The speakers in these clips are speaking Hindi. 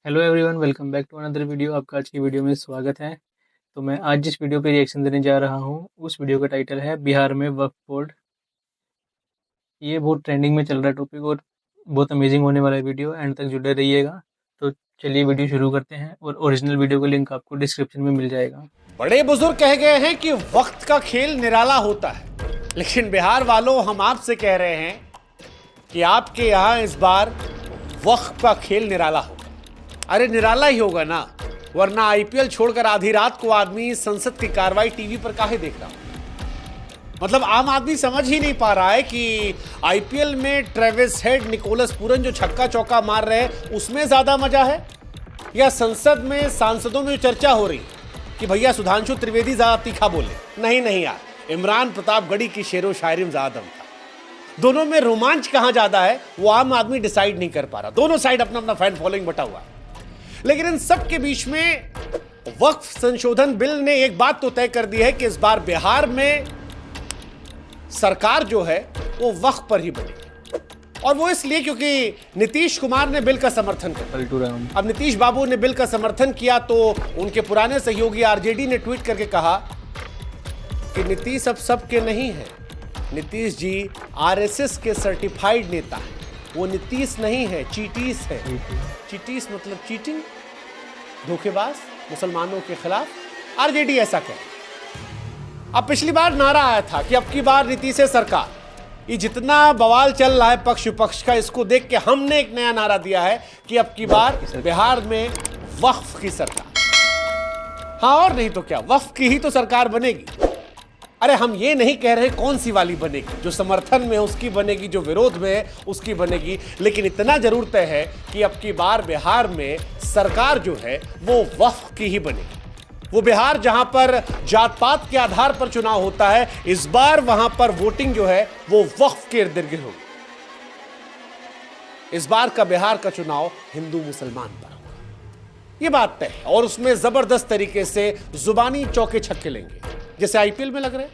Hello everyone, welcome back to another video. आपका आज की वीडियो में स्वागत है। तो मैं आज जिस वीडियो पे रिएक्शन देने जा रहा हूँ उस वीडियो का टाइटल है बिहार में वक्फ बोर्ड। ये बहुत ट्रेंडिंग में चल रहा है टॉपिक और बहुत अमेजिंग होने वाला है वीडियो। एंड तक जुड़े रहिएगा। तो चलिए वीडियो शुरू करते हैं और ओरिजिनल वीडियो का लिंक आपको डिस्क्रिप्शन में मिल जाएगा। बड़े बुजुर्ग कह गए हैं कि वक्त का खेल निराला होता है, लेकिन बिहार वालों हम आपसे कह रहे हैं कि आपके यहां इस बार वक्त का खेल निराला होगा। अरे निराला ही होगा ना, वरना आईपीएल छोड़कर आधी रात को आदमी संसद की कार्रवाई टीवी पर काहे देख रहा हो। मतलब आम आदमी समझ ही नहीं पा रहा है कि आईपीएल में ट्रेविस हेड, निकोलस पूरन जो छक्का चौका मार रहे हैं उसमें ज्यादा मजा है, या संसद में सांसदों में चर्चा हो रही कि भैया सुधांशु त्रिवेदी ज्यादा तीखा बोले। नहीं यार, इमरान प्रतापगढ़ी की शेरो शायरी में ज्यादा दम था। दोनों में रोमांच कहां ज्यादा है वो आम आदमी डिसाइड नहीं कर पा रहा। दोनों साइड अपना अपना फैन फॉलोइंग बटा हुआ है। लेकिन इन सब के बीच में वक्फ संशोधन बिल ने एक बात तो तय कर दी है कि इस बार बिहार में सरकार जो है वो वक्फ पर ही बनेगी, और वो इसलिए क्योंकि नीतीश कुमार ने बिल का समर्थन किया। अब नीतीश बाबू ने बिल का समर्थन किया तो उनके पुराने सहयोगी आरजेडी ने ट्वीट करके कहा कि नीतीश अब सबके नहीं है, नीतीश जी आरएसएस के सर्टिफाइड नेता है, वो नीतीश नहीं है, चीटीस है। चीटीस मतलब चीटिंग, धोखेबाज, मुसलमानों के खिलाफ आरजेडी ऐसा कहे। अब पिछली बार नारा आया था कि अब की बार नीतीश है सरकार। ये जितना बवाल चल रहा है पक्ष विपक्ष का, इसको देख के हमने एक नया नारा दिया है कि अब की बार बिहार में वक्फ की सरकार। हाँ और नहीं तो क्या, वक्फ की ही तो सरकार बनेगी। अरे हम ये नहीं कह रहे कौन सी वाली बनेगी, जो समर्थन में है उसकी बनेगी, जो विरोध में है उसकी बनेगी, लेकिन इतना जरूर तय है कि अब की बार बिहार में सरकार जो है वो वक्फ की ही बनेगी। वो बिहार जहां पर जात पात के आधार पर चुनाव होता है, इस बार वहां पर वोटिंग जो है वो वक्फ के इर्द गिर्द होगी। इस बार का बिहार का चुनाव हिंदू मुसलमान पर होगा, ये बात तय है। और उसमें जबरदस्त तरीके से जुबानी चौके छक्के लेंगे, जैसे आईपीएल में लग रहे हैं।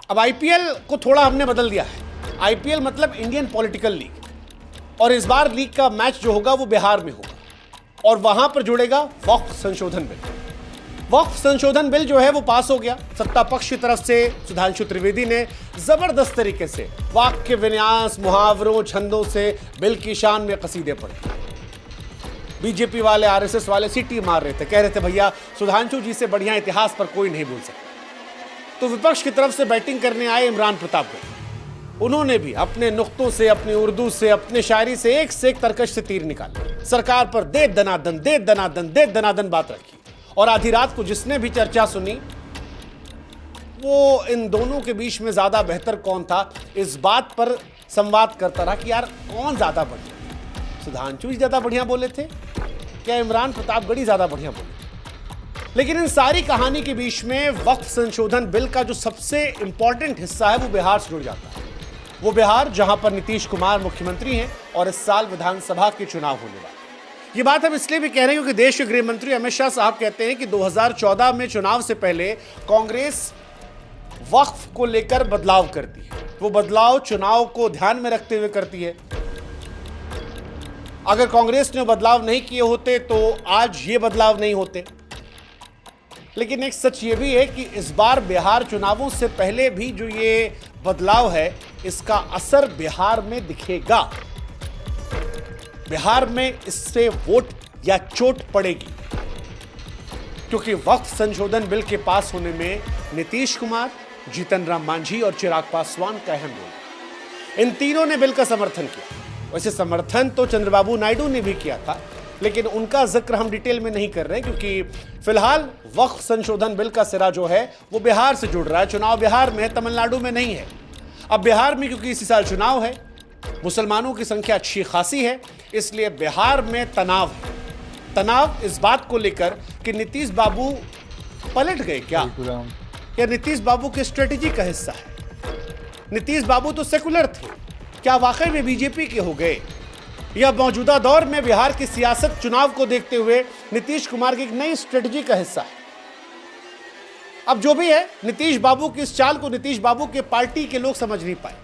अब आईपीएल को थोड़ा हमने बदल दिया है। आईपीएल मतलब इंडियन पॉलिटिकल लीग, और इस बार लीग का मैच जो होगा वो बिहार में होगा, और वहां पर जुड़ेगा वक्फ संशोधन बिल। वक्फ संशोधन बिल जो है वो पास हो गया। सत्ता पक्ष की तरफ से सुधांशु त्रिवेदी ने जबरदस्त तरीके से वाक्य विन्यास, मुहावरों, छंदों से बिल की शान में कसीदे पढ़े। बीजेपी वाले, आरएसएस वाले सीटी मार रहे थे, कह रहे थे भैया सुधांशु जी से बढ़िया इतिहास पर कोई नहीं बोल सकता। तो विपक्ष की तरफ से बैटिंग करने आए इमरान प्रतापगढ़ी। उन्होंने भी अपने नुक्तों से, अपनी उर्दू से, अपने शायरी से एक तरकश से तीर निकाले। सरकार पर दे दनादन बात रखी, और आधी रात को जिसने भी चर्चा सुनी वो इन दोनों के बीच में ज्यादा बेहतर कौन था इस बात पर संवाद करता रहा कि यार कौन ज्यादा बढ़िया, सुधांशु जी ज्यादा बढ़िया बोले थे क्या इमरान प्रतापगढ़ी ज्यादा बढ़िया बोले थे। लेकिन इन सारी कहानी के बीच में वक्फ संशोधन बिल का जो सबसे इंपॉर्टेंट हिस्सा है वो बिहार से जुड़ जाता है। वो बिहार जहां पर नीतीश कुमार मुख्यमंत्री हैं और इस साल विधानसभा के चुनाव होने वाले। ये बात हम इसलिए भी कह रहे हैं क्योंकि देश के गृह मंत्री अमित शाह साहब कहते हैं कि 2014 में चुनाव से पहले कांग्रेस वक्फ को लेकर बदलाव करती है। वो बदलाव चुनाव को ध्यान में रखते हुए करती है। अगर कांग्रेस ने बदलाव नहीं किए होते तो आज ये बदलाव नहीं होते। लेकिन एक सच ये भी है कि इस बार बिहार चुनावों से पहले भी जो ये बदलाव है इसका असर बिहार में दिखेगा। बिहार में इससे वोट या चोट पड़ेगी, क्योंकि वक्फ संशोधन बिल के पास होने में नीतीश कुमार, जीतन राम मांझी और चिराग पासवान का अहम रोल। इन तीनों ने बिल का समर्थन किया। वैसे समर्थन तो चंद्रबाबू नायडू ने भी किया था, लेकिन उनका जिक्र हम डिटेल में नहीं कर रहे क्योंकि फिलहाल वक्फ संशोधन बिल का सिरा जो है वो बिहार से जुड़ रहा है। चुनाव बिहार में है, तमिलनाडु में नहीं है। अब बिहार में क्योंकि इसी साल चुनाव है, मुसलमानों की संख्या अच्छी खासी है, इसलिए बिहार में तनाव है। तनाव इस बात को लेकर कि नीतीश बाबू पलट गए क्या, या नीतीश बाबू की स्ट्रेटेजी का हिस्सा है। नीतीश बाबू तो सेकुलर थे, क्या वाकई में बीजेपी के हो गए, या मौजूदा दौर में बिहार की सियासत चुनाव को देखते हुए नीतीश कुमार की एक नई स्ट्रेटजी का हिस्सा है। अब जो भी है, नीतीश बाबू की इस चाल को नीतीश बाबू के पार्टी के लोग समझ नहीं पाए,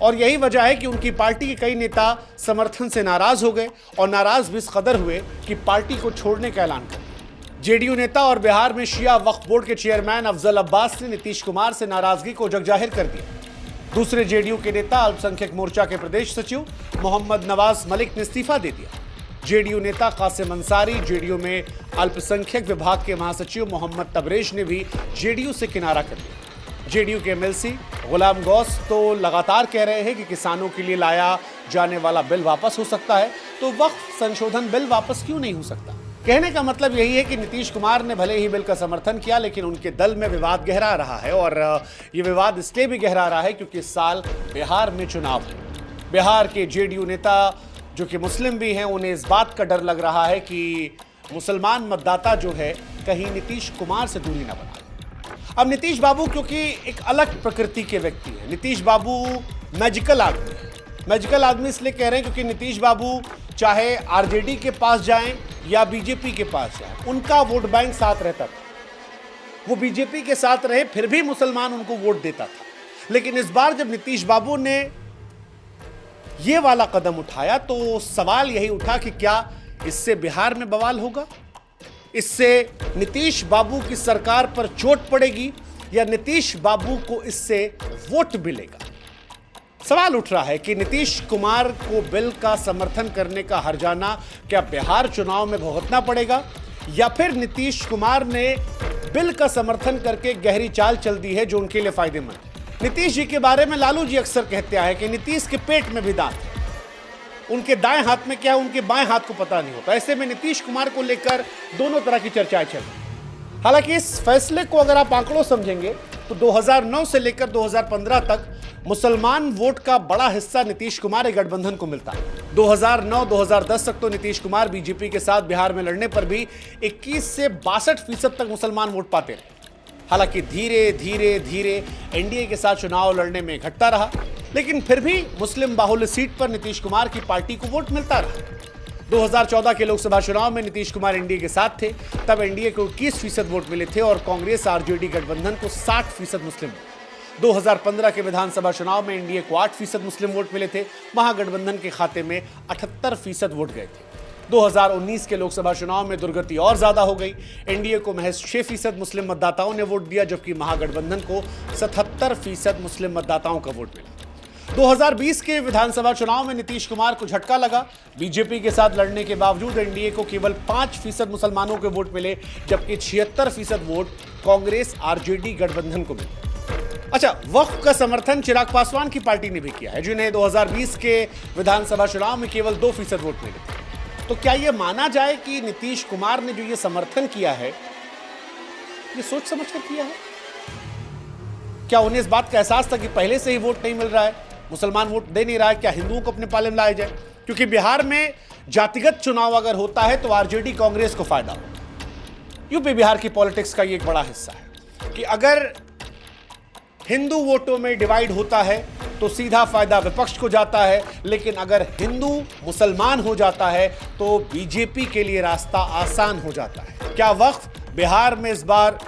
और यही वजह है कि उनकी पार्टी के कई नेता समर्थन से नाराज हो गए और नाराज भी इस कदर हुए कि पार्टी को छोड़ने का ऐलान कर दिया। जेडीयू नेता और बिहार में शिया वक्फ बोर्ड के चेयरमैन अफजल अब्बास ने नीतीश कुमार से नाराजगी को जगजाहिर कर दिया। दूसरे जेडीयू के नेता अल्पसंख्यक मोर्चा के प्रदेश सचिव मोहम्मद नवाज मलिक ने इस्तीफा दे दिया। जेडीयू नेता कासिम अंसारी, जेडीयू में अल्पसंख्यक विभाग के महासचिव मोहम्मद तबरेज ने भी जेडीयू से किनारा कर दिया। जेडीयू के एमएलसी गुलाम गौस तो लगातार कह रहे हैं कि किसानों के लिए लाया जाने वाला बिल वापस हो सकता है, तो वक्फ संशोधन बिल वापस क्यों नहीं हो सकता। कहने का मतलब यही है कि नीतीश कुमार ने भले ही बिल का समर्थन किया, लेकिन उनके दल में विवाद गहरा रहा है और ये विवाद इसलिए भी गहरा रहा है क्योंकि इस साल बिहार में चुनाव है। बिहार के जेडीयू नेता जो कि मुस्लिम भी हैं, उन्हें इस बात का डर लग रहा है कि मुसलमान मतदाता जो है कहीं नीतीश कुमार से दूरी ना बना ले। अब नीतीश बाबू क्योंकि एक अलग प्रकृति के व्यक्ति हैं, नीतीश बाबू मैजिकल आदमी है। मैजिकल आदमी इसलिए कह रहे हैं क्योंकि नीतीश बाबू चाहे आरजेडी के पास जाएं या बीजेपी के पास जाएं, उनका वोट बैंक साथ रहता था। वो बीजेपी के साथ रहे फिर भी मुसलमान उनको वोट देता था। लेकिन इस बार जब नीतीश बाबू ने ये वाला कदम उठाया तो सवाल यही उठा कि क्या इससे बिहार में बवाल होगा, इससे नीतीश बाबू की सरकार पर चोट पड़ेगी या नीतीश बाबू को इससे वोट मिलेगा। सवाल उठ रहा है कि नीतीश कुमार को बिल का समर्थन करने का हर्जाना क्या बिहार चुनाव में भुगतना पड़ेगा या फिर नीतीश कुमार ने बिल का समर्थन करके गहरी चाल चल दी है जो उनके लिए फायदेमंद है। नीतीश जी के बारे में लालू जी अक्सर कहते हैं कि नीतीश के पेट में भी दांत है, उनके दाएं हाथ में क्या है उनके बाएं हाथ को पता नहीं होता। ऐसे में नीतीश कुमार को लेकर दोनों तरह की चर्चाएं चल रही। हालांकि इस फैसले को अगर आप आंकड़ों समझेंगे तो 2009 से लेकर 2015 तक मुसलमान वोट का बड़ा हिस्सा नीतीश कुमार गठबंधन को मिलता है। 2009-2010 तक तो नीतीश कुमार बीजेपी के साथ बिहार में लड़ने पर भी 21 से 62% तक मुसलमान वोट पाते रहे। हालांकि धीरे धीरे धीरे एनडीए के साथ चुनाव लड़ने में घटता रहा, लेकिन फिर भी मुस्लिम बाहुल्य सीट पर नीतीश कुमार की पार्टी को वोट मिलता रहा। 2014 के लोकसभा चुनाव में नीतीश कुमार एनडीए के साथ थे, तब एनडीए को 21% वोट मिले थे और कांग्रेस आरजेडी गठबंधन को 60% मुस्लिम वोट। 2015 के विधानसभा चुनाव में एनडीए को 8% मुस्लिम वोट मिले थे, महागठबंधन के खाते में 78% वोट गए थे। 2019 के लोकसभा चुनाव में दुर्गति और ज्यादा हो गई, एनडीए को महज 6% मुस्लिम मतदाताओं ने वोट दिया, जबकि महागठबंधन को 77% मुस्लिम मतदाताओं का वोट मिला। 2020 के विधानसभा चुनाव में नीतीश कुमार को झटका लगा। बीजेपी के साथ लड़ने के बावजूद एनडीए को केवल 5% मुसलमानों के वोट मिले, जबकि 76% वोट कांग्रेस आरजेडी गठबंधन को मिले। अच्छा, वक्फ का समर्थन चिराग पासवान की पार्टी ने भी किया है, जिन्हें 2020 के विधानसभा चुनाव में केवल 2% वोट मिले थे। तो क्या यह माना जाए कि नीतीश कुमार ने जो ये समर्थन किया है, ये सोच समझ कर किया है? क्या उन्हें इस बात का एहसास था कि पहले से ही वोट नहीं मिल रहा है, मुसलमान वोट दे नहीं रहा है, क्या हिंदुओं को अपने पाले में लाया जाए? क्योंकि बिहार में जातिगत चुनाव अगर होता है तो आरजेडी कांग्रेस को फायदा होगा। यूपी बिहार की पॉलिटिक्स का ये एक बड़ा हिस्सा है कि अगर हिंदू वोटों में डिवाइड होता है तो सीधा फायदा विपक्ष को जाता है, लेकिन अगर हिंदू मुसलमान हो जाता है तो बीजेपी के लिए रास्ता आसान हो जाता है। क्या वक्फ बिहार में इस बार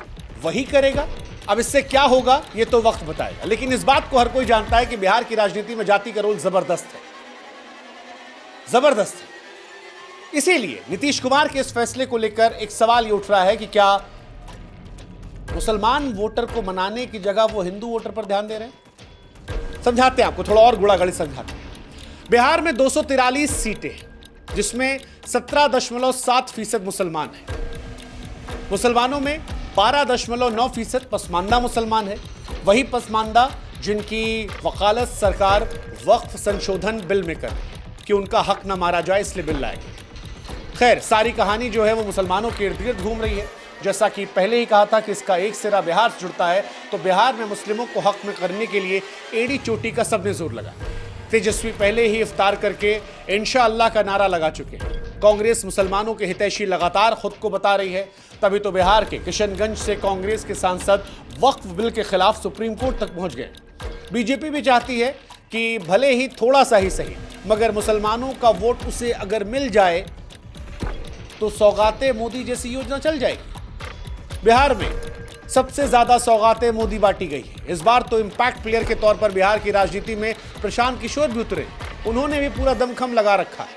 वही करेगा? अब इससे क्या होगा ये तो वक्त बताएगा, लेकिन इस बात को हर कोई जानता है कि बिहार की राजनीति में जाति का रोल जबरदस्त है, जबरदस्त है। इसीलिए नीतीश कुमार के इस फैसले को लेकर एक सवाल ये उठ रहा है कि क्या मुसलमान वोटर को मनाने की जगह वो हिंदू वोटर पर ध्यान दे रहे हैं। समझाते हैं आपको, थोड़ा और गुड़ागड़ी समझाते हैं। बिहार में 243 सीटें हैं, जिसमें 17.7% मुसलमान हैं। मुसलमानों में 12.9% पसमानदा मुसलमान है, वही पसमानदा जिनकी वकालत सरकार वक्फ संशोधन बिल में कर कि उनका हक न मारा जाए, इसलिए बिल लाएगी। खैर, सारी कहानी जो है वो मुसलमानों के इर्द गिर्द घूम रही है। जैसा कि पहले ही कहा था कि इसका एक सिरा बिहार से जुड़ता है, तो बिहार में मुस्लिमों को हक में करने के लिए एड़ी चोटी का सबने जोर लगा। तेजस्वी पहले ही इफ्तार करके इंशाअल्लाह का नारा लगा चुके हैं। कांग्रेस मुसलमानों के हितैषी लगातार खुद को बता रही है, तभी तो बिहार के किशनगंज से कांग्रेस के सांसद वक्फ बिल के खिलाफ सुप्रीम कोर्ट तक पहुंच गए। बीजेपी भी चाहती है कि भले ही थोड़ा सा ही सही, मगर मुसलमानों का वोट उसे अगर मिल जाए तो सौगाते मोदी जैसी योजना चल जाएगी। बिहार में सबसे ज्यादा सौगातें मोदी बांटी गई है। इस बार तो इंपैक्ट प्लेयर के तौर पर बिहार की राजनीति में प्रशांत किशोर भी उतरे, उन्होंने भी पूरा दमखम लगा रखा है।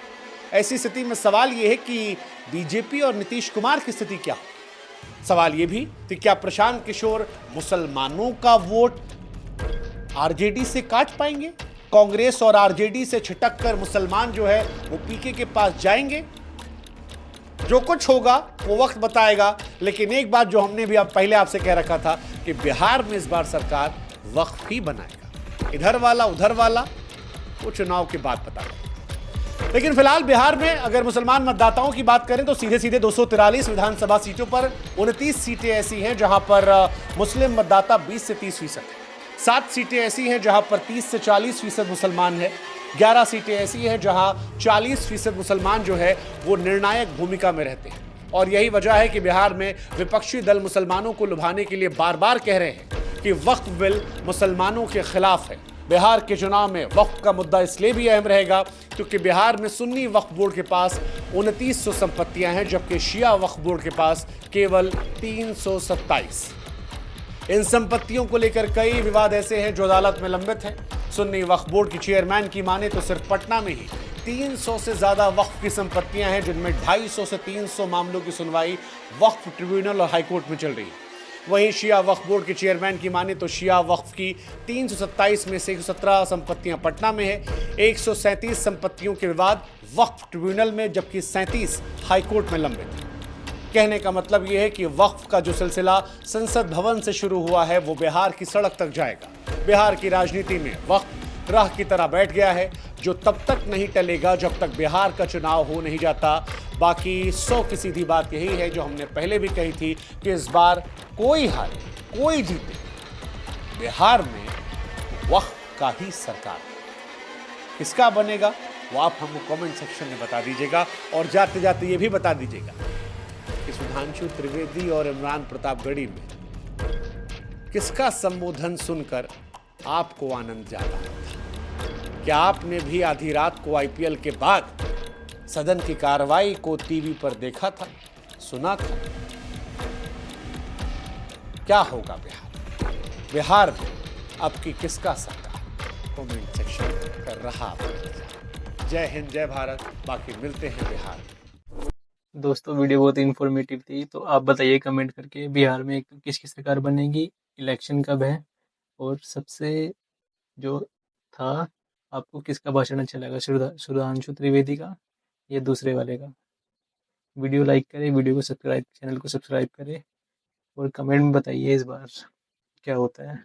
ऐसी स्थिति में सवाल यह है कि बीजेपी और नीतीश कुमार की स्थिति क्या हो। सवाल यह भी कि क्या प्रशांत किशोर मुसलमानों का वोट आरजेडी से काट पाएंगे? कांग्रेस और आरजेडी से छिटक कर मुसलमान जो है वो पीके के पास जाएंगे? जो कुछ होगा वो वक्त बताएगा, लेकिन एक बात जो हमने भी अब पहले आपसे कह रखा था कि बिहार में इस बार सरकार वक्फ ही बनाएगा। इधर वाला उधर वाला वो चुनाव के बाद पता लगेगा। लेकिन फिलहाल बिहार में अगर मुसलमान मतदाताओं की बात करें तो सीधे सीधे 243 विधानसभा सीटों पर 29 सीटें ऐसी हैं जहां पर मुस्लिम मतदाता 20 से 30% है। 7 सीटें ऐसी हैं जहां पर 30 से 40% मुसलमान है। 11 सीटें ऐसी हैं जहां 40% मुसलमान जो है वो निर्णायक भूमिका में रहते हैं। और यही वजह है कि बिहार में विपक्षी दल मुसलमानों को लुभाने के लिए बार बार कह रहे हैं कि वक्फ बिल मुसलमानों के खिलाफ है। बिहार के चुनाव में वक्फ का मुद्दा इसलिए भी अहम रहेगा क्योंकि बिहार में सुन्नी वक्फ बोर्ड के पास 2900 संपत्तियां हैं, जबकि शिया वक्फ बोर्ड के पास केवल 327। इन संपत्तियों को लेकर कई विवाद ऐसे हैं जो अदालत में लंबित हैं। सुन्नी वक्फ बोर्ड की चेयरमैन की माने तो सिर्फ पटना में ही 300 से ज्यादा वक्फ की संपत्तियां हैं, जिनमें 250 से 300 मामलों की सुनवाई वक्फ ट्रिब्यूनल और हाईकोर्ट में चल रही है। वहीं शिया वक्फ बोर्ड के चेयरमैन की माने तो शिया वक्फ की 327 में से 117 संपत्तियां पटना में है। 137 संपत्तियों के विवाद वक्फ ट्रिब्यूनल में, जबकि 37 हाईकोर्ट में लंबित है। कहने का मतलब यह है कि वक्फ का जो सिलसिला संसद भवन से शुरू हुआ है वो बिहार की सड़क तक जाएगा। बिहार की राजनीति में वक्फ राह की तरह बैठ गया है, जो तब तक नहीं टलेगा जब तक बिहार का चुनाव हो नहीं जाता। बाकी 100 की सीधी बात यही है जो हमने पहले भी कही थी कि इस बार कोई हारे कोई जीते, बिहार में वक्फ का ही सरकार किसका बनेगा वो आप हमको कमेंट सेक्शन में बता दीजिएगा। और जाते जाते ये भी बता दीजिएगा कि सुधांशु त्रिवेदी और इमरान प्रतापगढ़ी में किसका संबोधन सुनकर आपको आनंद ज्यादा था। क्या आपने भी आधी रात को आईपीएल के बाद सदन की कार्रवाई को टीवी पर देखा था, सुना था? क्या होगा बिहार में अब की किसका सरकार? कमेंट सेक्शन कर रहा। जय हिंद, जय भारत। बाकी मिलते हैं बिहार में। दोस्तों वीडियो बहुत इन्फॉर्मेटिव थी, तो आप बताइए कमेंट करके बिहार में किसकी सरकार बनेगी, इलेक्शन कब है, और सबसे जो था आपको किसका भाषण अच्छा लगा, सुधांशु त्रिवेदी का या दूसरे वाले का। वीडियो लाइक करें, वीडियो को सब्सक्राइब, चैनल को सब्सक्राइब करें और कमेंट में बताइए इस बार क्या होता है।